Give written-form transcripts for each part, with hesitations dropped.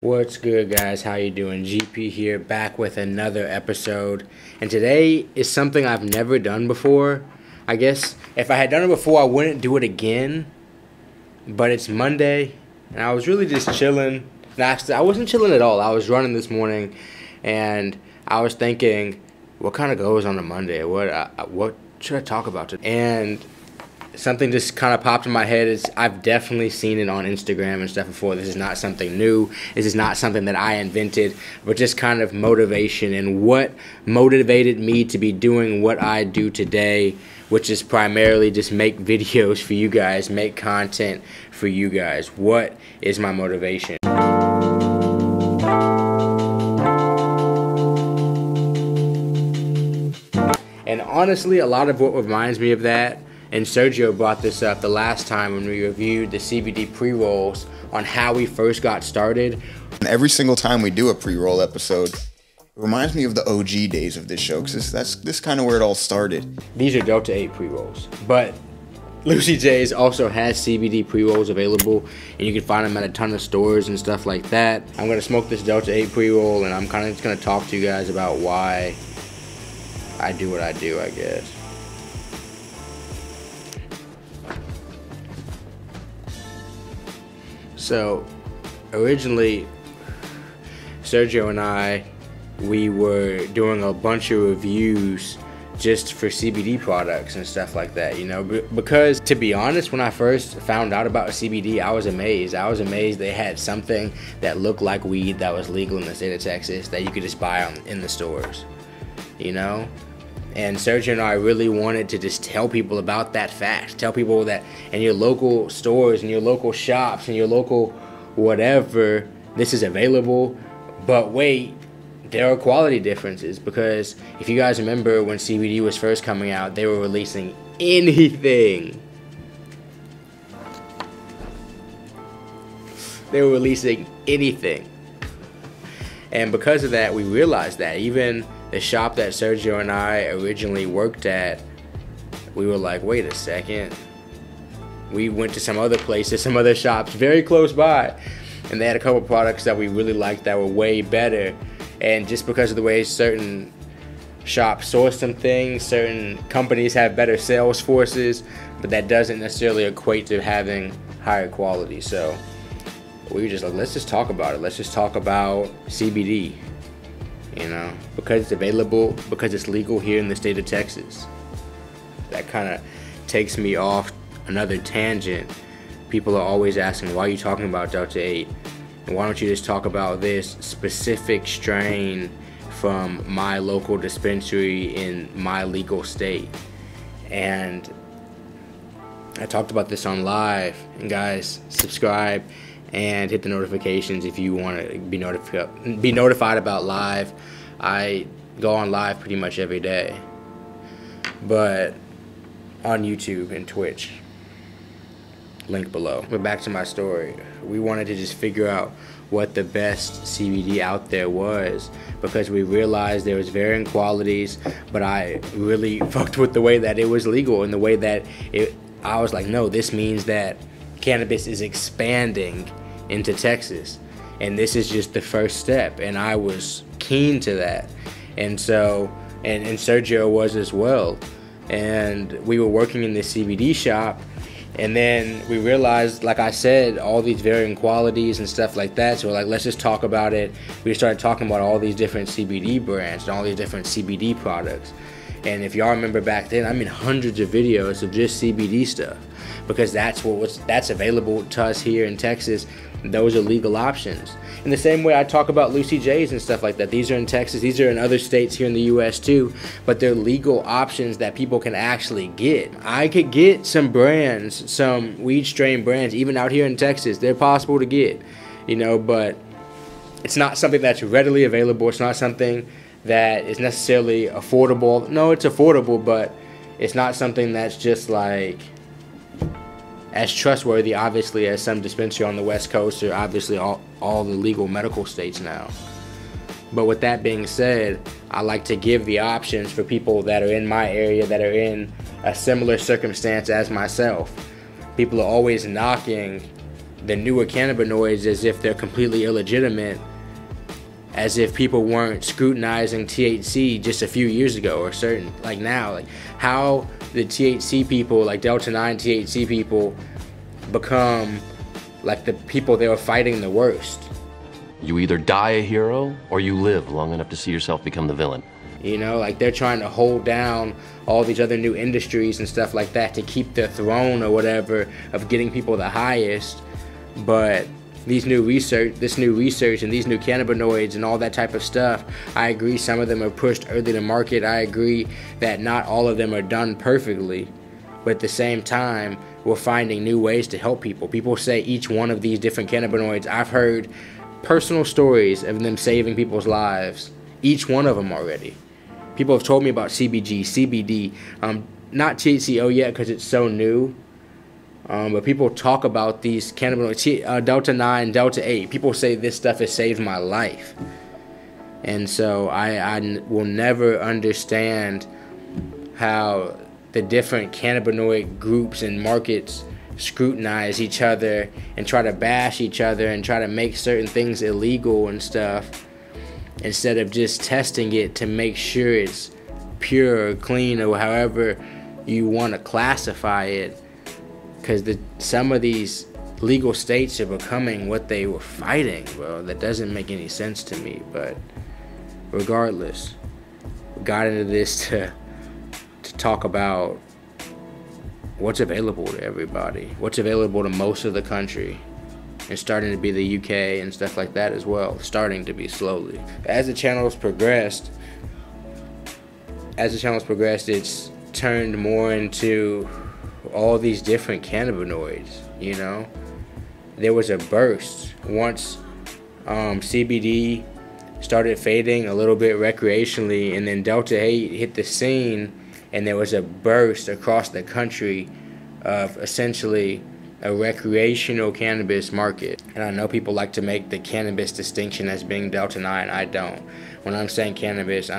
What's good, guys? How you doing? GP here, back with another episode. And today is something I've never done before. I guess if I had done it before, I wouldn't do it again. But it's Monday, and I was really just chilling. And actually, I wasn't chilling at all. I was running this morning, and I was thinking, what kind of goes on a Monday? What should I talk about today? And something just kind of popped in my head. I've definitely seen it on Instagram and stuff before. This is not something new. This is not something that I invented, but just kind of motivation and what motivated me to be doing what I do today, which is primarily just make videos for you guys, make content for you guys. What is my motivation? And honestly, a lot of what reminds me of that, and Sergio brought this up the last time when we reviewed the CBD pre-rolls on how we first got started. And every single time we do a pre-roll episode, it reminds me of the OG days of this show, because this kind of where it all started. These are Delta-8 pre-rolls, but Lucy J's also has CBD pre-rolls available, and you can find them at a ton of stores and stuff like that. I'm going to smoke this Delta-8 pre-roll, and I'm kind of just going to talk to you guys about why I do what I do, I guess. So, originally, Sergio and I, we were doing a bunch of reviews just for CBD products and stuff like that, you know, because to be honest, when I first found out about CBD, I was amazed. I was amazed they had something that looked like weed that was legal in the state of Texas that you could just buy in the stores, you know? And Sergio and I really wanted to just tell people about that fact. Tell people that in your local stores, in your local shops, in your local whatever, this is available. But wait, there are quality differences, because if you guys remember when CBD was first coming out, they were releasing anything. They were releasing anything. And because of that, we realized that even the shop that Sergio and I originally worked at, we were like, wait a second. We went to some other places, some other shops very close by, and they had a couple products that we really liked that were way better. And just because of the way certain shops source some things, certain companies have better sales forces, but that doesn't necessarily equate to having higher quality. So we were just like, let's just talk about it. Let's just talk about CBD. You know, because it's available, because it's legal here in the state of Texas. That kind of takes me off another tangent. People are always asking, why are you talking about Delta-8? And why don't you just talk about this specific strain from my local dispensary in my legal state? And I talked about this on live. And guys, subscribe and hit the notifications if you want to be notified about live. I go on live pretty much every day, but on YouTube and Twitch. Link below. But back to my story. We wanted to just figure out what the best CBD out there was, because we realized there was varying qualities, but I really fucked with the way that it was legal and the way that I was like, no, this means that cannabis is expanding into Texas, and this is just the first step, and I was keen to that. And so and Sergio was as well, and we were working in this CBD shop, and then we realized, like I said, all these varying qualities and stuff like that. So we're like, let's just talk about it. We started talking about all these different CBD brands and all these different CBD products. And if y'all remember back then, I mean, hundreds of videos of just CBD stuff, because that's available to us here in Texas. Those are legal options. In the same way I talk about Lucy J's and stuff like that. These are in Texas. These are in other states here in the U.S. too. But they're legal options that people can actually get. I could get some brands, some weed strain brands, even out here in Texas. They're possible to get, you know, but it's not something that's readily available. It's not something that is necessarily affordable. No, it's affordable, but it's not something that's just like as trustworthy, obviously, as some dispensary on the West Coast, or obviously all the legal medical states now. But with that being said, I like to give the options for people that are in my area, that are in a similar circumstance as myself. People are always knocking the newer cannabinoids as if they're completely illegitimate, as if people weren't scrutinizing THC just a few years ago or certain, like now, like how the THC people, like Delta-8 THC people, become like the people they were fighting the worst. You either die a hero or you live long enough to see yourself become the villain. You know, like they're trying to hold down all these other new industries and stuff like that to keep their throne or whatever of getting people the highest. But this new research and these new cannabinoids and all that type of stuff, I agree some of them are pushed early to market. I agree that not all of them are done perfectly. But at the same time, we're finding new ways to help people. People say each one of these different cannabinoids, I've heard personal stories of them saving people's lives. Each one of them already. People have told me about CBG, CBD, not THCO yet because it's so new. But people talk about these cannabinoids, Delta-9, Delta-8. People say this stuff has saved my life. And so I will never understand how the different cannabinoid groups and markets scrutinize each other and try to bash each other and try to make certain things illegal and stuff, instead of just testing it to make sure it's pure or clean or however you want to classify it. Because some of these legal states are becoming what they were fighting, bro. That doesn't make any sense to me. But regardless, we got into this to talk about what's available to everybody, what's available to most of the country. And starting to be the UK and stuff like that as well. Starting to be slowly. As the channel's progressed, it's turned more into all these different cannabinoids, you know? There was a burst once CBD started fading a little bit recreationally, and then Delta-8 hit the scene, and there was a burst across the country of essentially a recreational cannabis market. And I know people like to make the cannabis distinction as being Delta-9. I don't. When I'm saying cannabis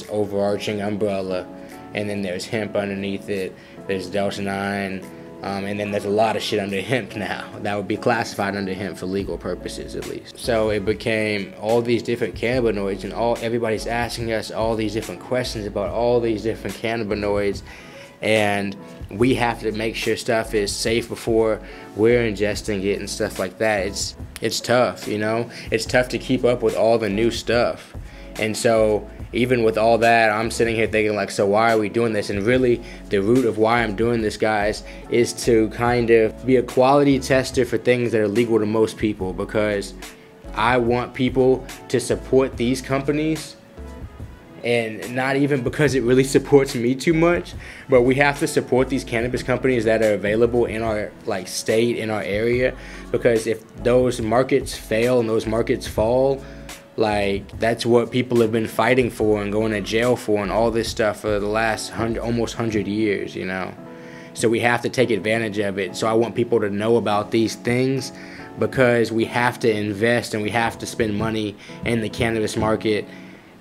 overarching umbrella, and then there's hemp underneath it, there's Delta-9, and then there's a lot of shit under hemp now that would be classified under hemp for legal purposes at least. So it became all these different cannabinoids, and everybody's asking us all these different questions about all these different cannabinoids, and we have to make sure stuff is safe before we're ingesting it and stuff like that. It's tough, you know? It's tough to keep up with all the new stuff. And so even with all that, I'm sitting here thinking like, so why are we doing this? And really the root of why I'm doing this, guys, is to kind of be a quality tester for things that are legal to most people, because I want people to support these companies. And not even because it really supports me too much, but we have to support these cannabis companies that are available in our state, in our area, because if those markets fail and those markets fall, that's what people have been fighting for and going to jail for and all this stuff for the last almost 100 years, you know. So we have to take advantage of it. So I want people to know about these things, because we have to invest and we have to spend money in the cannabis market.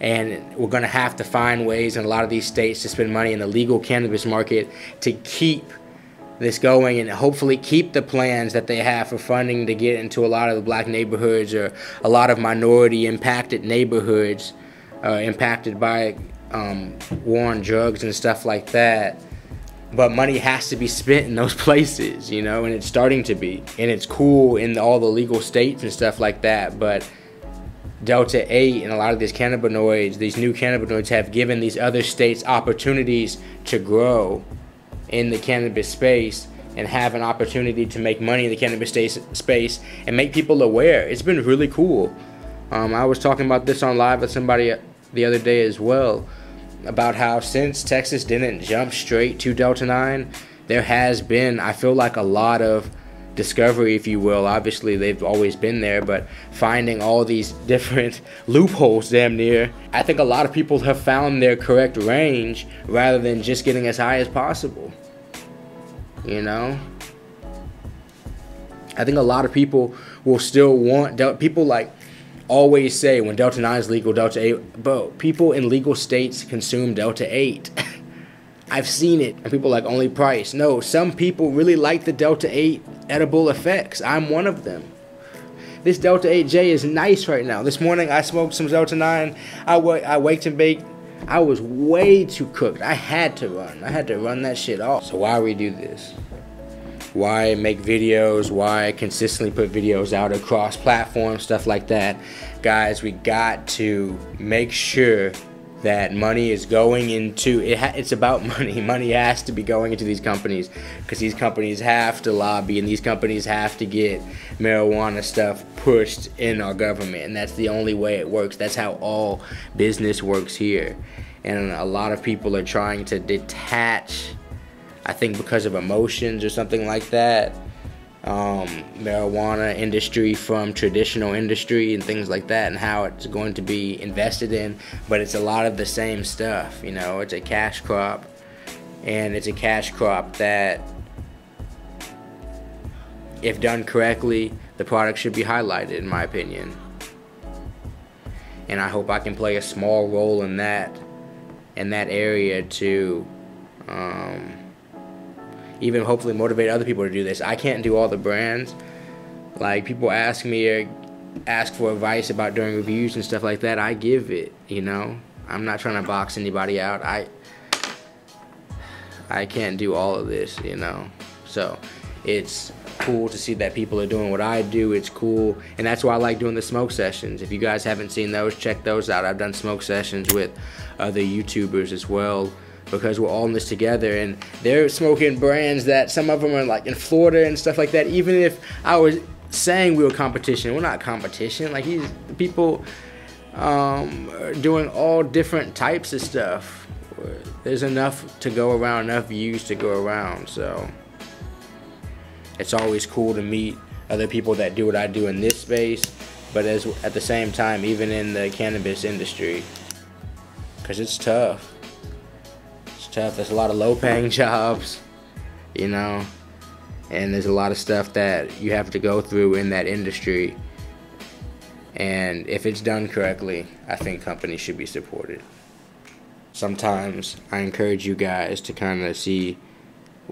And we're going to have to find ways in a lot of these states to spend money in the legal cannabis market to keep this going, and hopefully keep the plans that they have for funding to get into a lot of the black neighborhoods or a lot of minority impacted neighborhoods impacted by war on drugs and stuff like that. But money has to be spent in those places, you know, and it's starting to be. And it's cool in all the legal states and stuff like that, but Delta-8 and a lot of these cannabinoids, these new cannabinoids, have given these other states opportunities to grow in the cannabis space and have an opportunity to make money in the cannabis space and make people aware. It's been really cool. I was talking about this on live with somebody the other day as well, about how since Texas didn't jump straight to Delta-9, there has been, I feel like, a lot of discovery, if you will. Obviously they've always been there, but finding all these different loopholes damn near, I think a lot of people have found their correct range rather than just getting as high as possible, you know. I think a lot of people will still want people always say when Delta-9 is legal, Delta-8, but people in legal states consume Delta-8. I've seen it, and people are like, only price. No, some people really like the Delta-8 edible effects. I'm one of them. This Delta-8J is nice right now. This morning I smoked some Delta-9. I waked and baked. I was way too cooked. I had to run that shit off. So why we do this? Why make videos? Why consistently put videos out across platforms, stuff like that? Guys, we got to make sure that money is going into it. It's about money. Money has to be going into these companies, because these companies have to lobby, and these companies have to get marijuana stuff pushed in our government, and that's the only way it works. That's how all business works here. And a lot of people are trying to detach, I think because of emotions or something like that, marijuana industry from traditional industry and things like that, and how it's going to be invested in. But it's a lot of the same stuff, you know. It's a cash crop, and it's a cash crop that, if done correctly, the product should be highlighted, in my opinion. And I hope I can play a small role in that area to even hopefully motivate other people to do this. I can't do all the brands. Like, people ask me or ask for advice about doing reviews and stuff like that. I give it, you know. I'm not trying to box anybody out. I can't do all of this, you know. So it's cool to see that people are doing what I do. It's cool, and that's why I like doing the smoke sessions. If you guys haven't seen those, check those out. I've done smoke sessions with other YouTubers as well, because we're all in this together, and they're smoking brands that some of them are like in Florida and stuff like that. Even if I was saying we were competition, we're not competition. Like, people are doing all different types of stuff. There's enough to go around, enough views to go around. So it's always cool to meet other people that do what I do in this space, but at the same time, even in the cannabis industry, because it's tough. There's a lot of low-paying jobs, you know, and there's a lot of stuff that you have to go through in that industry. And if it's done correctly, I think companies should be supported. Sometimes I encourage you guys to kind of see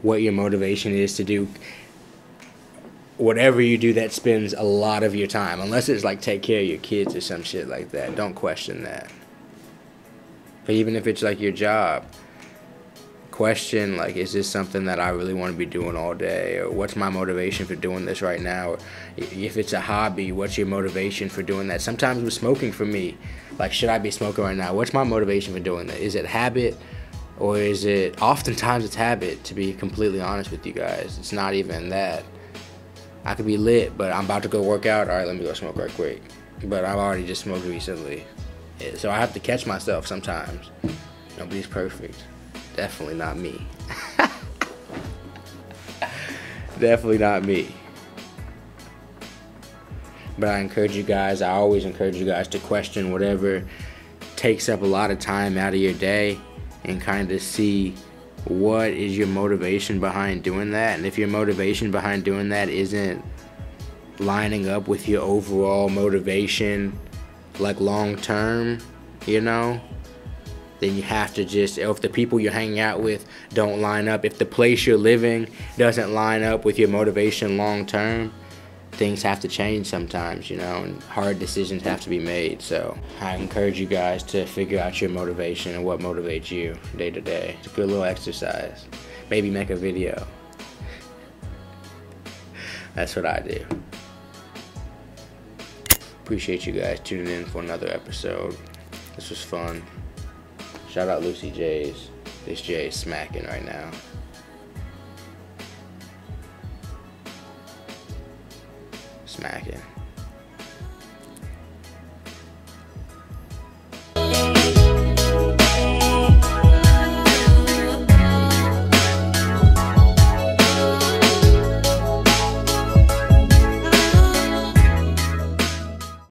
what your motivation is to do whatever you do that spends a lot of your time, unless it's like take care of your kids or some shit like that. Don't question that. But even if it's like your job, question, like, is this something that I really want to be doing all day? Or what's my motivation for doing this right now? Or if it's a hobby, what's your motivation for doing that? Sometimes with smoking, for me, like, should I be smoking right now? What's my motivation for doing that? Is it habit, or is it, oftentimes it's habit, to be completely honest with you guys. It's not even that. I could be lit, but I'm about to go work out. All right, let me go smoke right quick. But I've already just smoked recently, so I have to catch myself sometimes. Nobody's perfect. Definitely not me. Definitely not me. But I encourage you guys, I always encourage you guys to question whatever takes up a lot of time out of your day, and kind of see what is your motivation behind doing that. And if your motivation behind doing that isn't lining up with your overall motivation, like long term, you know, then you have to just, if the people you're hanging out with don't line up, if the place you're living doesn't line up with your motivation long term, things have to change sometimes, you know, and hard decisions have to be made. So I encourage you guys to figure out your motivation and what motivates you day to day. It's a good little exercise. Maybe make a video. That's what I do. Appreciate you guys tuning in for another episode. This was fun. Shout out Lucy J's. This J is smacking right now. Smacking.